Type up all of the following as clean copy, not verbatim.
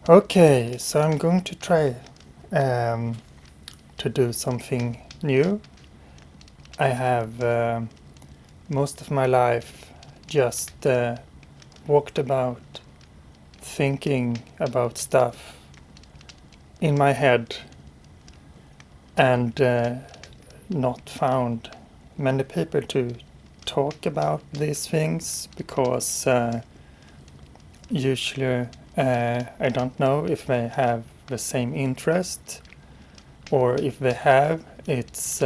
Okay, so I'm going to try um, to do something new. I have most of my life just walked about thinking about stuff in my head and not found many people to talk about these things because usually I don't know if they have the same interest, or if they have, it's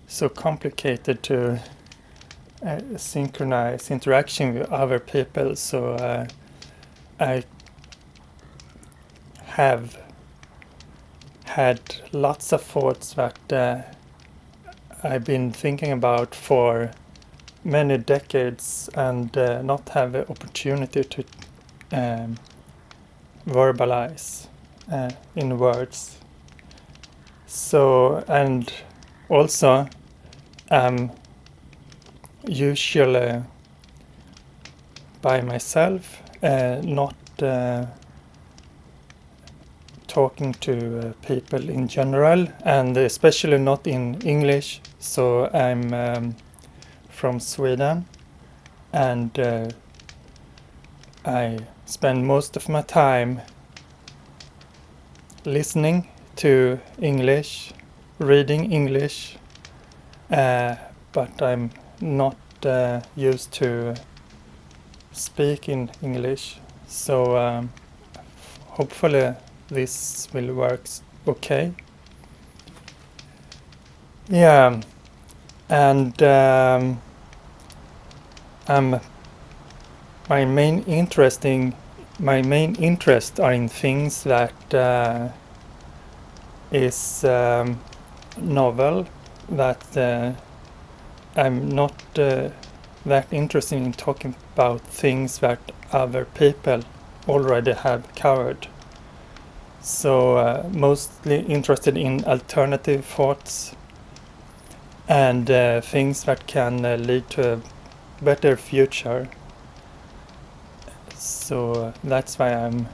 so complicated to synchronize interaction with other people. So I have had lots of thoughts that I've been thinking about for many decades and not have the opportunity to um, verbalize in words. So, and also I'm usually by myself, not talking to people in general, and especially not in English. So I'm from Sweden, and I spend most of my time listening to English, reading English, but I'm not used to speak in English. So hopefully this will work okay. Yeah, and my main interest are in things that is novel, that I'm not that interested in talking about things that other people already have covered. So mostly interested in alternative thoughts and things that can lead to a better future. So that's why I'm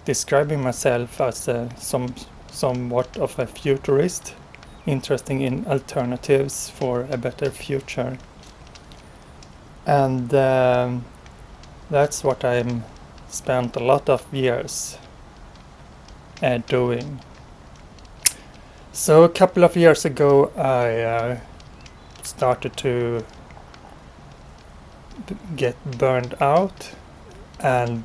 describing myself as somewhat of a futurist, interested in alternatives for a better future. And that's what I'm spent a lot of years doing. So a couple of years ago I started to get burned out and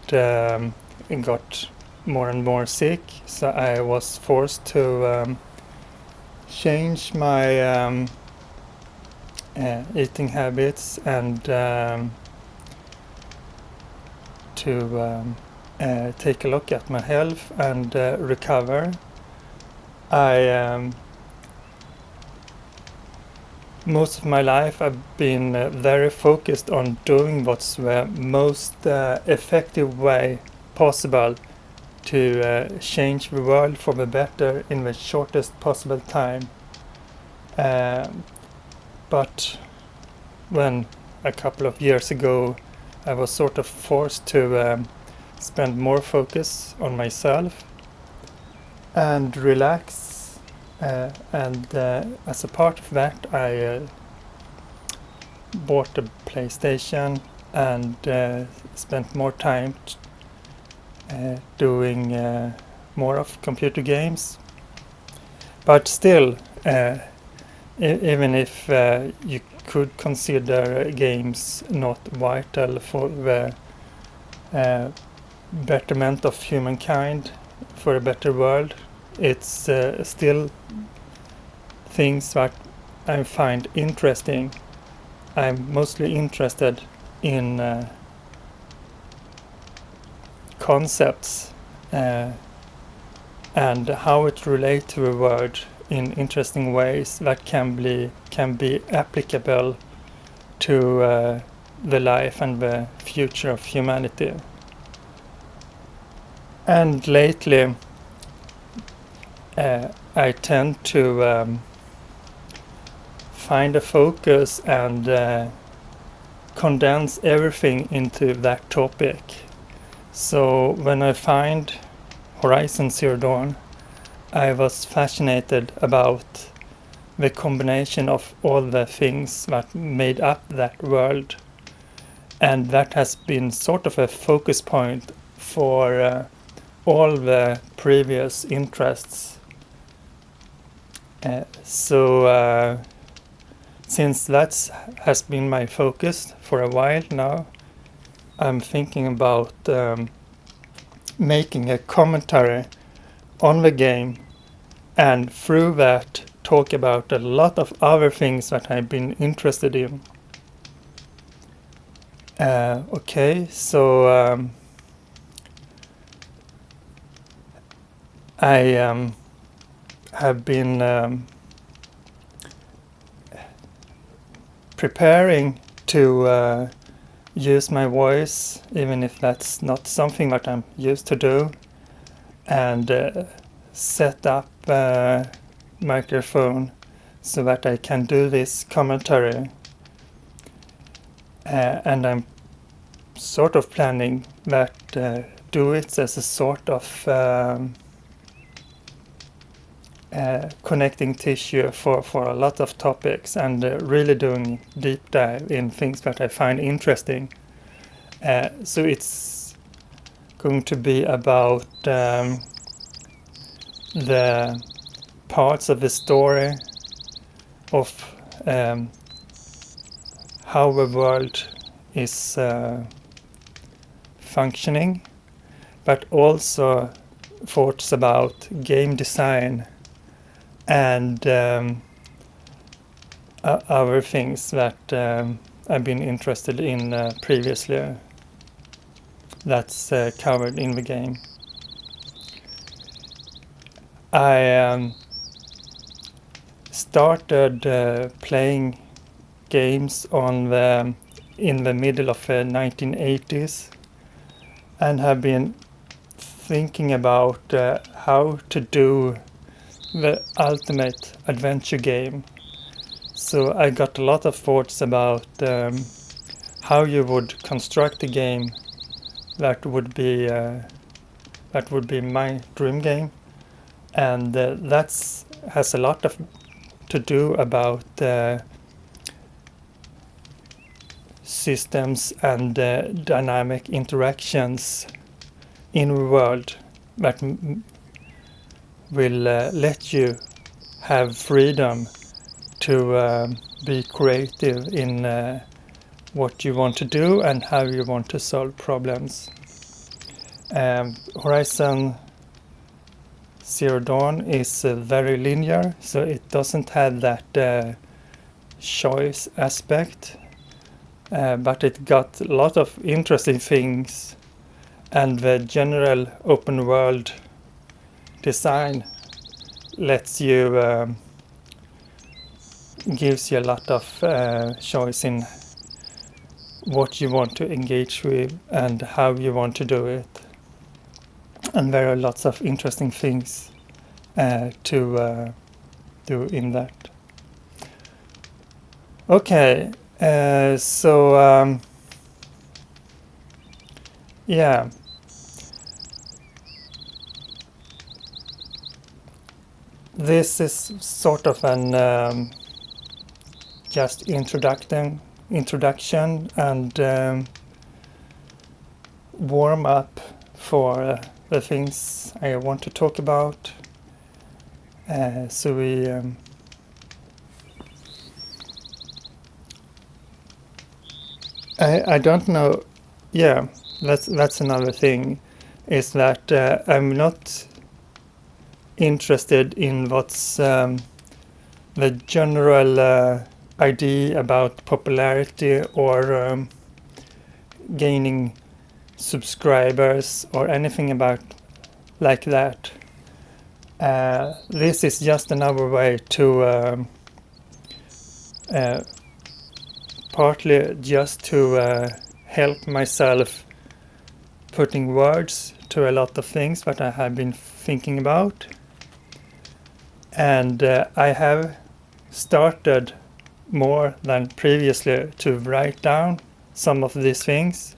got more and more sick, so I was forced to change my eating habits and to take a look at my health and recover. I most of my life I've been very focused on doing what's the most effective way possible to change the world for the better in the shortest possible time. But when a couple of years ago I was sort of forced to spend more focus on myself and relax, and as a part of that I bought a PlayStation and spent more time doing more of computer games. But still, even if you could consider games not vital for the betterment of humankind, for a better world, it's still things that I find interesting. I'm mostly interested in concepts and how it relates to the world in interesting ways that can be applicable to the life and the future of humanity. And lately I tend to find a focus and condense everything into that topic. So when I find Horizon Zero Dawn, I was fascinated about the combination of all the things that made up that world, and that has been sort of a focus point for all the previous interests. So since that has been my focus for a while now, I'm thinking about making a commentary on the game, and through that talk about a lot of other things that I've been interested in. Okay, so I have been preparing to use my voice, even if that's not something that I'm used to do, and set up a microphone so that I can do this commentary. And I'm sort of planning that do it as a sort of connecting tissue for a lot of topics, and really doing deep dive in things that I find interesting. So it's going to be about the parts of the story of how the world is functioning, but also thoughts about game design and other things that I've been interested in previously that's covered in the game. I started playing games in the middle of the 1980s, and have been thinking about how to do the ultimate adventure game. So I got a lot of thoughts about how you would construct a game that would be my dream game, and that has a lot to do about systems and dynamic interactions in the world that will let you have freedom to be creative in what you want to do and how you want to solve problems. Horizon Zero Dawn is very linear, so it doesn't have that choice aspect, but it got a lot of interesting things, and the general open world design lets you gives you a lot of choice in what you want to engage with and how you want to do it, and there are lots of interesting things to do in that. Okay, so yeah, this is sort of an just introduction and warm up for the things I want to talk about. So we I don't know. Yeah, that's another thing, is that I'm not interested in what's the general idea about popularity or gaining subscribers or anything about like that. This is just another way to partly just to help myself putting words to a lot of things that I have been thinking about. And I have started more than previously to write down some of these things,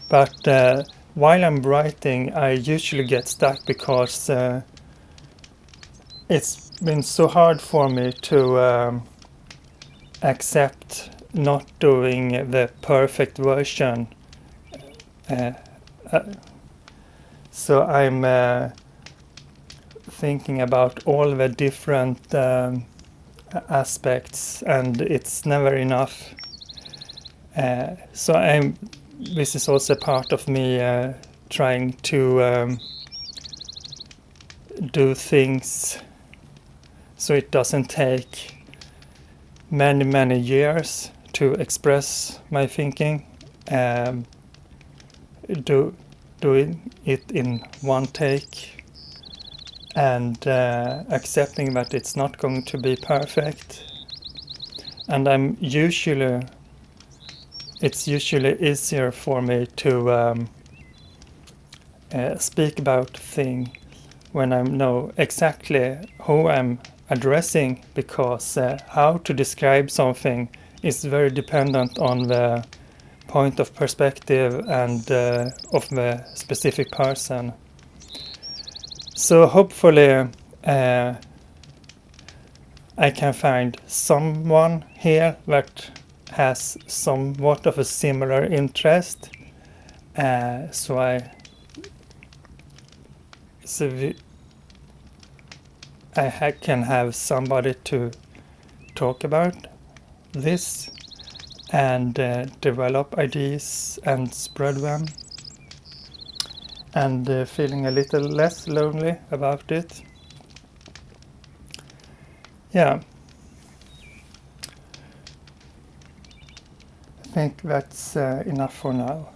but while I'm writing, I usually get stuck because it's been so hard for me to accept not doing the perfect version. Uh, uh, so I'm thinking about all the different aspects, and it's never enough. So this is also part of me trying to do things so it doesn't take many years to express my thinking. Doing it in one take, and accepting that it's not going to be perfect. And it's usually easier for me to speak about things when I know exactly who I'm addressing, because how to describe something is very dependent on the point of perspective and of the specific person. So hopefully I can find someone here that has somewhat of a similar interest, so I can have somebody to talk about this and develop ideas and spread them, and feeling a little less lonely about it. Yeah, I think that's enough for now.